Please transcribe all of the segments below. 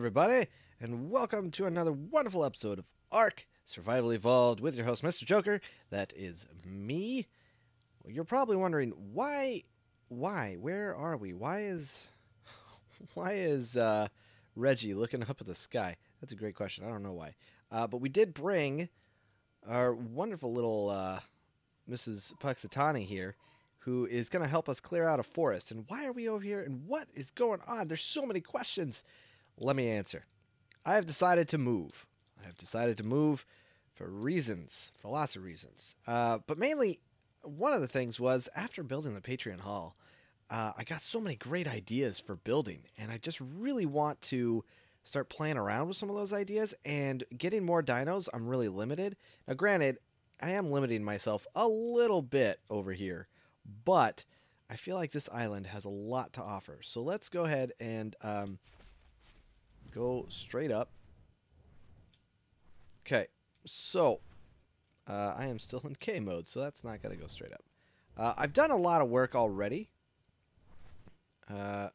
everybody, and welcome to another wonderful episode of Ark Survival Evolved with your host, Misterjoker. That is me. Well, you're probably wondering, why, where are we? Why is Reggie looking up at the sky? That's a great question. I don't know why. But we did bring our wonderful little Mrs. Puxatani here, who is going to help us clear out a forest. And why are we over here? And what is going on? There's so many questions. Let me answer. I have decided to move. For reasons, for lots of reasons. But mainly, one of the things was, after building the Patreon Hall, I got so many great ideas for building. And I just really want to start playing around with some of those ideas. And getting more dinos, I'm really limited. Now, granted, I am limiting myself a little bit over here. But I feel like this island has a lot to offer. So let's go ahead and go straight up. Okay, so I am still in K mode, so that's not going to go straight up. I've done a lot of work already. There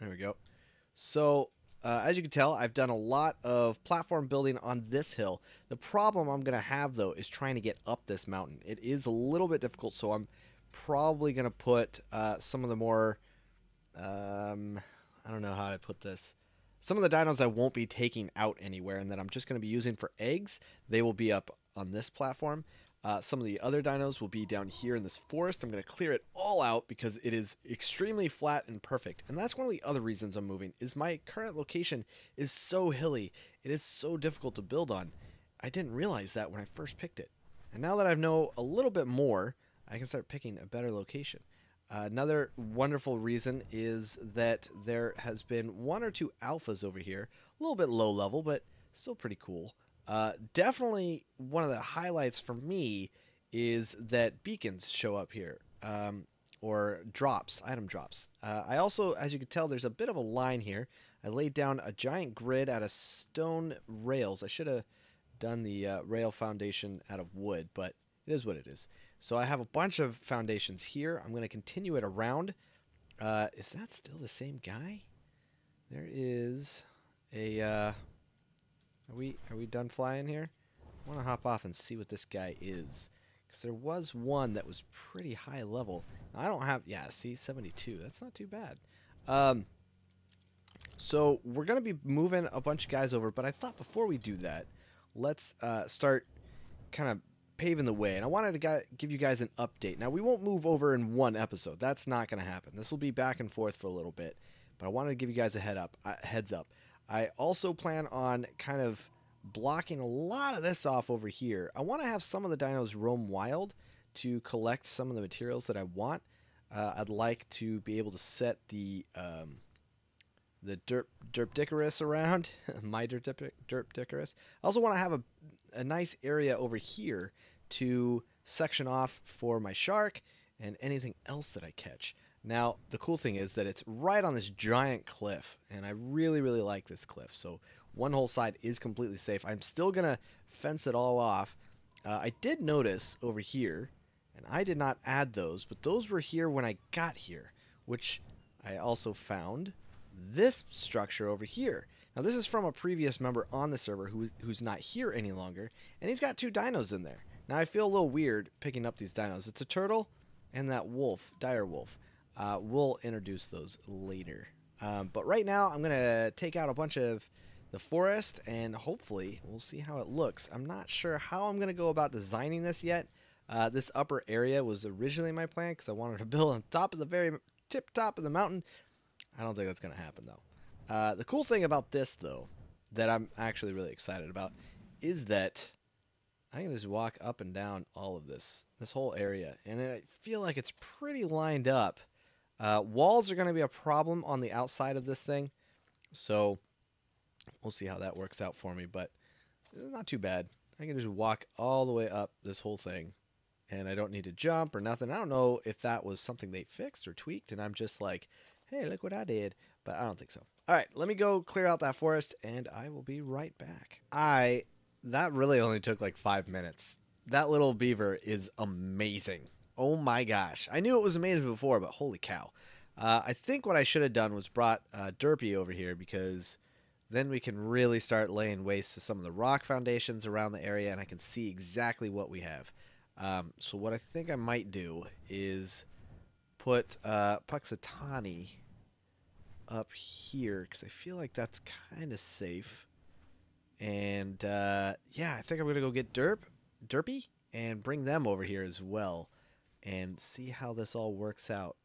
we go. So as you can tell, I've done a lot of platform building on this hill. The problem I'm going to have, though, is trying to get up this mountain. It is a little bit difficult, so I'm probably going to put some of the more, I don't know how to put this. Some of the dinos I won't be taking out anywhere and that I'm just going to be using for eggs, they will be up on this platform. Some of the other dinos will be down here in this forest. I'm going to clear it all out because it is extremely flat and perfect. And that's one of the other reasons I'm moving, is my current location is so hilly. It is so difficult to build on. I didn't realize that when I first picked it. And now that I know a little bit more, I can start picking a better location. Another wonderful reason is that there has been one or two alphas over here. A little bit low level, but still pretty cool. Definitely one of the highlights for me is that beacons show up here. Or drops, item drops. I also, as you can tell, there's a bit of a line here. I laid down a giant grid out of stone rails. I should have done the rail foundation out of wood, but it is what it is. So I have a bunch of foundations here. I'm going to continue it around. Is that still the same guy? There is a... Are we done flying here? I want to hop off and see what this guy is. Because there was one that was pretty high level. Now, I don't have... Yeah, see, 72. That's not too bad. So we're going to be moving a bunch of guys over. But I thought before we do that, let's start kind of paving the way. And I wanted to give you guys an update. Now, we won't move over in one episode. That's not going to happen. This will be back and forth for a little bit. But I wanted to give you guys a heads up. I also plan on kind of blocking a lot of this off over here. I want to have some of the dinos roam wild to collect some of the materials that I want. I'd like to be able to set the derpdicarus around, my derpdicarus. I also want to have a nice area over here to section off for my shark and anything else that I catch. Now, the cool thing is that it's right on this giant cliff, and I really, really like this cliff. So one whole side is completely safe. I'm still going to fence it all off. I did notice over here, and I did not add those, but those were here when I got here, which I also found this structure over here. Now, this is from a previous member on the server who's not here any longer, and he's got two dinos in there. Now, I feel a little weird picking up these dinos. It's a turtle and that wolf, dire wolf. We'll introduce those later. But right now, I'm going to take out a bunch of the forest, and hopefully we'll see how it looks. I'm not sure how I'm going to go about designing this yet. This upper area was originally my plan because I wanted to build on top of the very tip top of the mountain. I don't think that's going to happen, though. The cool thing about this, though, that I'm actually really excited about, is that I can just walk up and down all of this whole area, and I feel like it's pretty lined up. Walls are going to be a problem on the outside of this thing, so we'll see how that works out for me, but it's not too bad. I can just walk all the way up this whole thing, and I don't need to jump or nothing. I don't know if that was something they fixed or tweaked, and I'm just like, hey, look what I did, but I don't think so. All right, let me go clear out that forest, and I will be right back. That really only took like 5 minutes. That little beaver is amazing. Oh my gosh. I knew it was amazing before, but holy cow. I think what I should have done was brought Derpy over here because then we can really start laying waste to some of the rock foundations around the area, and I can see exactly what we have. So what I think I might do is put Puxatani up here, because I feel like that's kind of safe. And yeah, I think I'm going to go get derpy, and bring them over here as well and see how this all works out.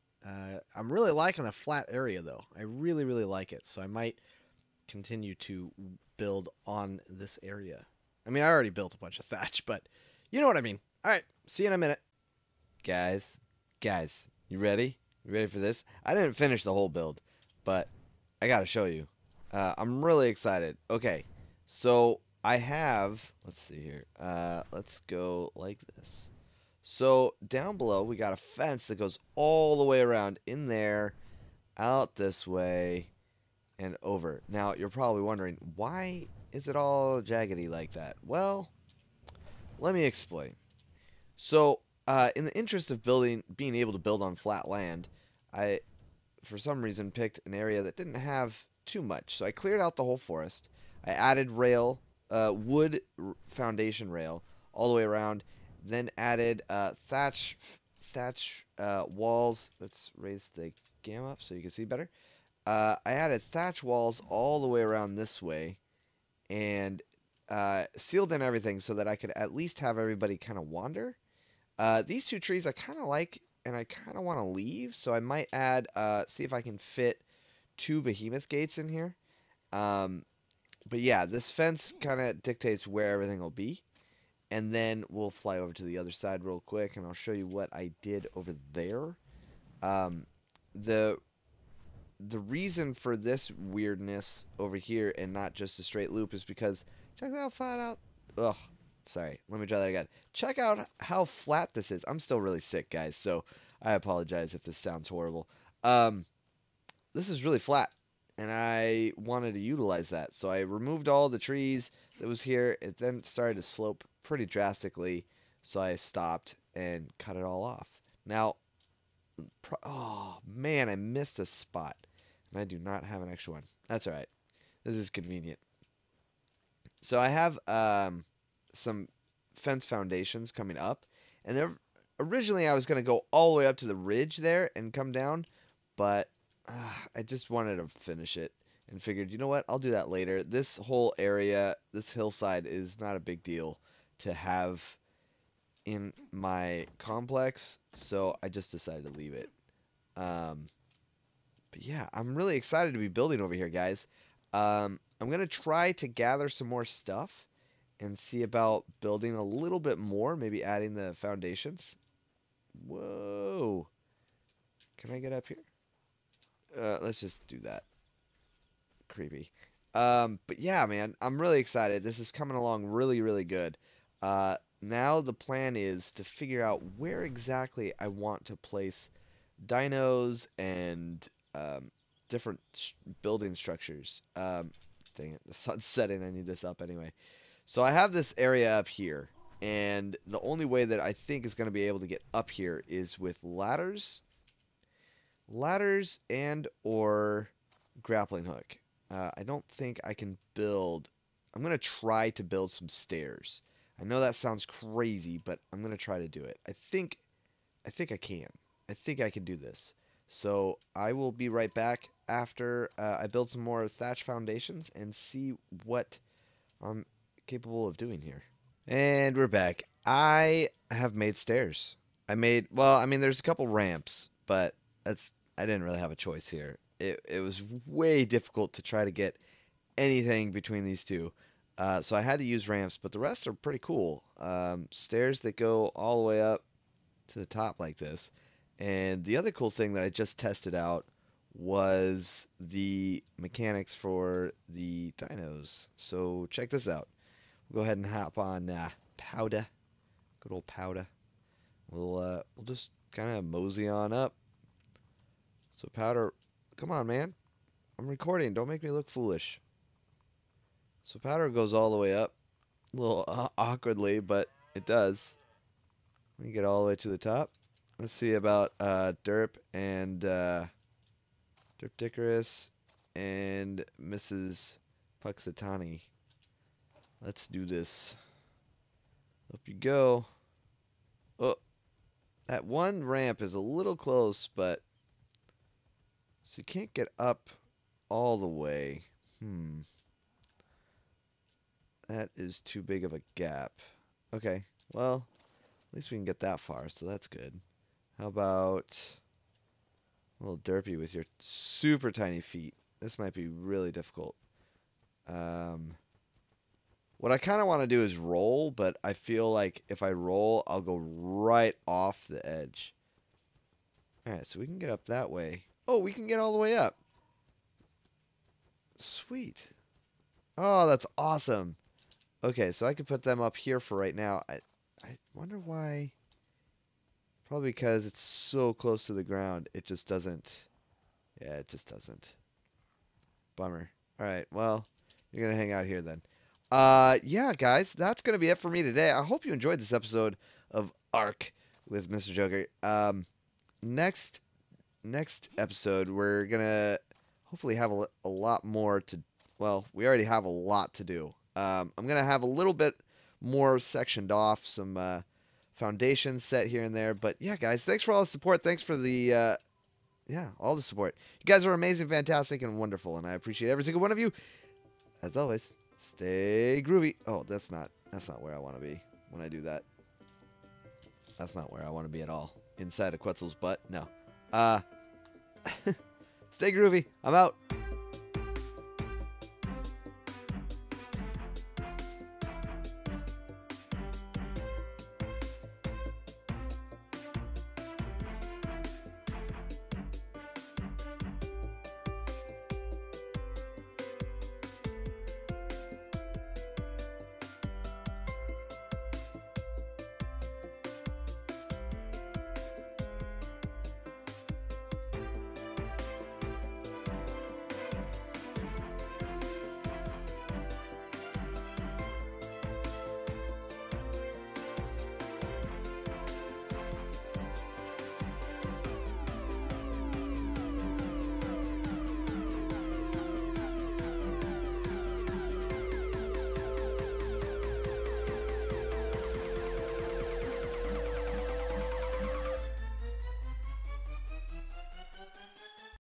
I'm really liking the flat area, though. I really, really like it. So I might continue to build on this area. I mean, I already built a bunch of thatch, but you know what I mean. All right, see you in a minute. Guys, you ready? You ready for this? I didn't finish the whole build, but I got to show you. I'm really excited. Okay, so I have, let's see here. Let's go like this. So down below, we got a fence that goes all the way around in there, out this way, and over. Now, you're probably wondering, why is it all jaggedy like that? Well, let me explain. So, in the interest of being able to build on flat land, I, for some reason, picked an area that didn't have too much. So I cleared out the whole forest. I added wood foundation rail all the way around. Then added thatch walls. Let's raise the gamma up so you can see better. I added thatch walls all the way around this way, and sealed in everything so that I could at least have everybody kind of wander. These two trees I kind of like, and I kind of want to leave, so I might add, see if I can fit 2 behemoth gates in here. But yeah, this fence kind of dictates where everything will be. And then we'll fly over to the other side real quick, and I'll show you what I did over there. The reason for this weirdness over here and not just a straight loop is because, check that flat out. Ugh, sorry. Let me try that again. Check out how flat this is. I'm still really sick, guys, so I apologize if this sounds horrible. This is really flat, and I wanted to utilize that. So I removed all the trees that was here. It then started to slope pretty drastically, so I stopped and cut it all off. Now, oh man, I missed a spot, and I do not have an extra one. That's all right. This is convenient. So I have some fence foundations coming up, and originally I was going to go all the way up to the ridge there and come down, but I just wanted to finish it and figured, you know what, I'll do that later. This whole area, this hillside, is not a big deal to have in my complex, so I just decided to leave it. But yeah, I'm really excited to be building over here, guys. I'm going to try to gather some more stuff and see about building a little bit more, maybe adding the foundations. Whoa. Can I get up here? Let's just do that. Creepy. But yeah, man, I'm really excited. This is coming along really, really good. Now the plan is to figure out where exactly I want to place dinos and different building structures. Dang it, the sun's setting. I need this up anyway. So I have this area up here, and the only way that I think is going to be able to get up here is with ladders and or grappling hook. I don't think I can build. I'm going to try to build some stairs. I know that sounds crazy, but I'm going to try to do it. I think I can. I think I can do this. So I will be right back after I build some more thatch foundations and see what I'm capable of doing here. And we're back. I have made stairs. Well, I mean, there's a couple ramps, but I didn't really have a choice here. It was way difficult to try to get anything between these two. So I had to use ramps, but the rest are pretty cool. Stairs that go all the way up to the top like this. And the other cool thing that I just tested out was the mechanics for the dinos. So check this out. We'll go ahead and hop on Powder. Good old Powder. We'll just kind of mosey on up. So Powder, come on, man. I'm recording. Don't make me look foolish. So Powder goes all the way up. A little awkwardly, but it does. Let me get all the way to the top. Let's see about Derp and Derp Dickerus and Mrs. Puxatani. Let's do this. Up you go. Oh, that one ramp is a little close, but so you can't get up all the way. That is too big of a gap. Okay, well, at least we can get that far, so that's good. How about a little derpy with your super tiny feet? This might be really difficult. What I kind of want to do is roll, but I feel like if I roll, I'll go right off the edge. Alright, so we can get up that way. Oh, we can get all the way up. Sweet. Oh, that's awesome. Okay, so I could put them up here for right now. I wonder why. Probably because it's so close to the ground. It just doesn't. Yeah, it just doesn't. Bummer. Alright, well, you're going to hang out here then. Yeah, guys, that's going to be it for me today. I hope you enjoyed this episode of Ark with Misterjoker. Next episode, we're going to hopefully have a lot more to... Well, we already have a lot to do. I'm going to have a little bit more sectioned off, some foundations set here and there. But yeah, guys, thanks for all the support. Thanks for the... yeah, all the support. You guys are amazing, fantastic, and wonderful, and I appreciate every single one of you. As always, stay groovy. Oh, that's not where I want to be when I do that. That's not where I want to be at all. Inside of Quetzal's butt? No. Stay groovy. I'm out.